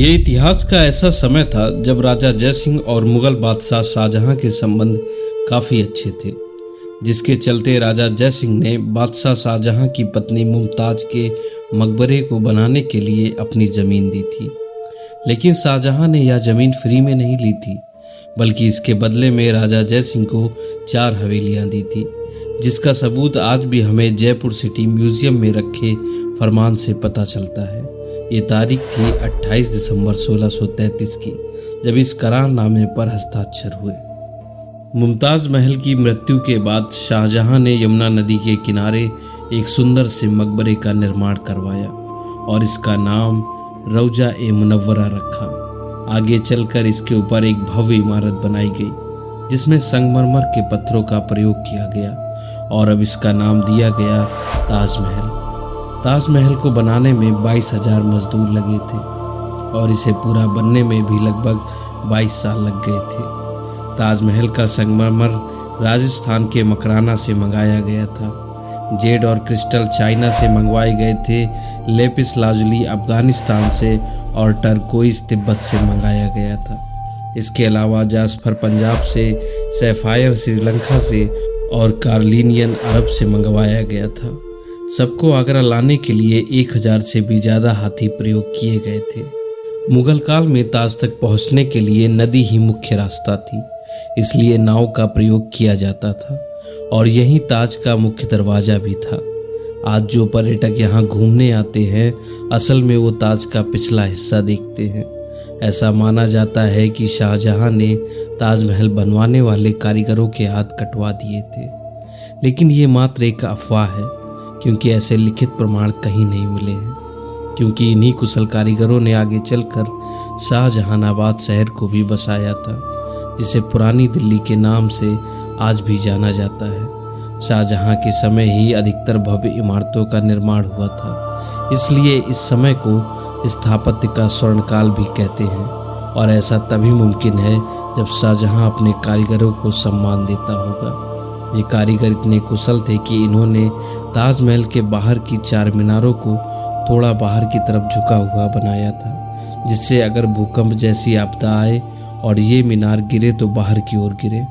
ये इतिहास का ऐसा समय था जब राजा जयसिंह और मुगल बादशाह शाहजहां के संबंध काफ़ी अच्छे थे, जिसके चलते राजा जयसिंह ने बादशाह शाहजहां की पत्नी मुमताज़ के मकबरे को बनाने के लिए अपनी ज़मीन दी थी। लेकिन शाहजहां ने यह ज़मीन फ्री में नहीं ली थी, बल्कि इसके बदले में राजा जयसिंह को 4 हवेलियां दी थी, जिसका सबूत आज भी हमें जयपुर सिटी म्यूज़ियम में रखे फरमान से पता चलता है। ये तारीख थी 28 दिसंबर 1633 की, जब इस करारनामे पर हस्ताक्षर हुए। मुमताज़ महल की मृत्यु के बाद शाहजहां ने यमुना नदी के किनारे एक सुंदर से मकबरे का निर्माण करवाया और इसका नाम रौजा ए मुनव्वरा रखा। आगे चलकर इसके ऊपर एक भव्य इमारत बनाई गई, जिसमें संगमरमर के पत्थरों का प्रयोग किया गया और अब इसका नाम दिया गया ताजमहल। ताजमहल को बनाने में 22,000 मजदूर लगे थे और इसे पूरा बनने में भी लगभग 22 साल लग गए थे। ताजमहल का संगमरमर राजस्थान के मकराना से मंगाया गया था। जेड और क्रिस्टल चाइना से मंगवाए गए थे। लेपिस लाजुली अफगानिस्तान से और टर्कोइज तिब्बत से मंगाया गया था। इसके अलावा जास्फर पंजाब से, सैफायर श्रीलंका से और कार्लिनियन अरब से मंगवाया गया था। सबको आगरा लाने के लिए 1000 से भी ज़्यादा हाथी प्रयोग किए गए थे। मुगल काल में ताज तक पहुंचने के लिए नदी ही मुख्य रास्ता थी, इसलिए नाव का प्रयोग किया जाता था और यही ताज का मुख्य दरवाज़ा भी था। आज जो पर्यटक यहाँ घूमने आते हैं, असल में वो ताज का पिछला हिस्सा देखते हैं। ऐसा माना जाता है कि शाहजहां ने ताजमहल बनवाने वाले कारीगरों के हाथ कटवा दिए थे, लेकिन ये मात्र एक अफवाह है, क्योंकि ऐसे लिखित प्रमाण कहीं नहीं मिले हैं। क्योंकि इन्हीं कुशल कारीगरों ने आगे चलकर शाहजहानाबाद शहर को भी बसाया था, जिसे पुरानी दिल्ली के नाम से आज भी जाना जाता है। शाहजहां के समय ही अधिकतर भव्य इमारतों का निर्माण हुआ था, इसलिए इस समय को स्थापत्य का स्वर्णकाल भी कहते हैं और ऐसा तभी मुमकिन है जब शाहजहां अपने कारीगरों को सम्मान देता होगा। ये कारीगर इतने कुशल थे कि इन्होंने ताजमहल के बाहर की 4 मीनारों को थोड़ा बाहर की तरफ झुका हुआ बनाया था, जिससे अगर भूकंप जैसी आपदा आए और ये मीनार गिरे तो बाहर की ओर गिरे,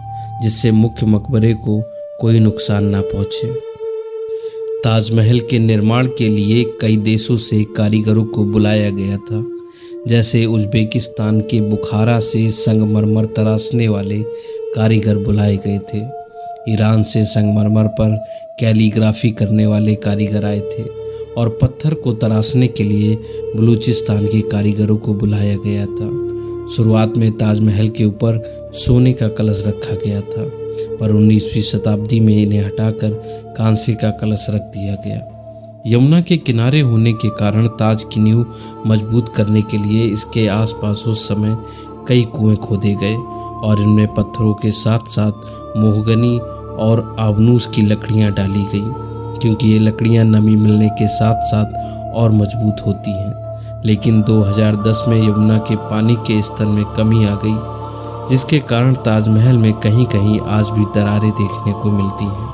जिससे मुख्य मकबरे को कोई नुकसान ना पहुंचे। ताजमहल के निर्माण के लिए कई देशों से कारीगरों को बुलाया गया था, जैसे उज़्बेकिस्तान के बुखारा से संगमरमर तराशने वाले कारीगर बुलाए गए थे। ईरान से संगमरमर पर कैलीग्राफी करने वाले कारीगर आए थे और पत्थर को तराशने के लिए बलूचिस्तान के कारीगरों को बुलाया गया था। शुरुआत में ताजमहल के ऊपर सोने का कलश रखा गया था, पर 19वीं शताब्दी में इन्हें हटाकर कांसे का कलश रख दिया गया। यमुना के किनारे होने के कारण ताज की नींव मजबूत करने के लिए इसके आसपास उस समय कई कुएं खोदे गए और इनमें पत्थरों के साथ साथ मोहगनी और आबनूस की लकड़ियां डाली गईं, क्योंकि ये लकड़ियां नमी मिलने के साथ साथ और मजबूत होती हैं। लेकिन 2010 में यमुना के पानी के स्तर में कमी आ गई, जिसके कारण ताजमहल में कहीं कहीं आज भी दरारें देखने को मिलती हैं।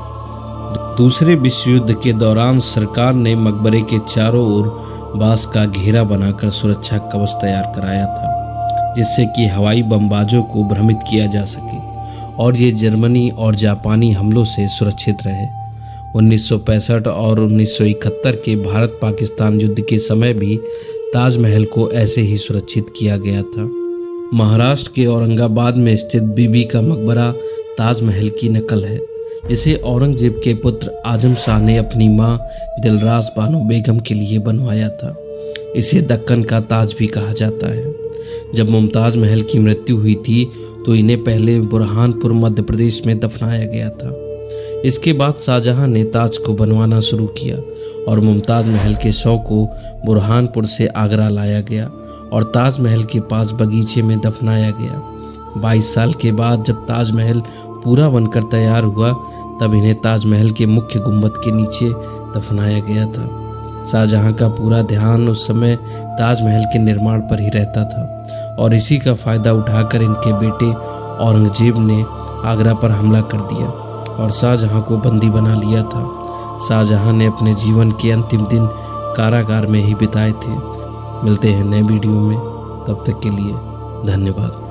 दूसरे विश्व युद्ध के दौरान सरकार ने मकबरे के चारों ओर बांस का घेरा बनाकर सुरक्षा कवच तैयार कराया था, जिससे कि हवाई बमबाजों को भ्रमित किया जा सके और ये जर्मनी और जापानी हमलों से सुरक्षित रहे। 1965 और 1971 के भारत पाकिस्तान युद्ध के समय भी ताजमहल को ऐसे ही सुरक्षित किया गया था। महाराष्ट्र के औरंगाबाद में स्थित बीबी का मकबरा ताजमहल की नकल है, जिसे औरंगजेब के पुत्र आजम शाह ने अपनी मां दिलरास बानो बेगम के लिए बनवाया था। इसे दक्कन का ताज भी कहा जाता है। जब मुमताज महल की मृत्यु हुई थी तो इन्हें पहले बुरहानपुर मध्य प्रदेश में दफनाया गया था। इसके बाद शाहजहां ने ताज को बनवाना शुरू किया और मुमताज महल के शव को बुरहानपुर से आगरा लाया गया और ताजमहल के पास बगीचे में दफनाया गया। 22 साल के बाद जब ताजमहल पूरा बनकर तैयार हुआ, तब इन्हें ताजमहल के मुख्य गुंबद के नीचे दफनाया गया था। शाहजहां का पूरा ध्यान उस समय ताजमहल के निर्माण पर ही रहता था और इसी का फ़ायदा उठाकर इनके बेटे औरंगजेब ने आगरा पर हमला कर दिया और शाहजहां को बंदी बना लिया था। शाहजहां ने अपने जीवन के अंतिम दिन कारागार में ही बिताए थे। मिलते हैं नए वीडियो में, तब तक के लिए धन्यवाद।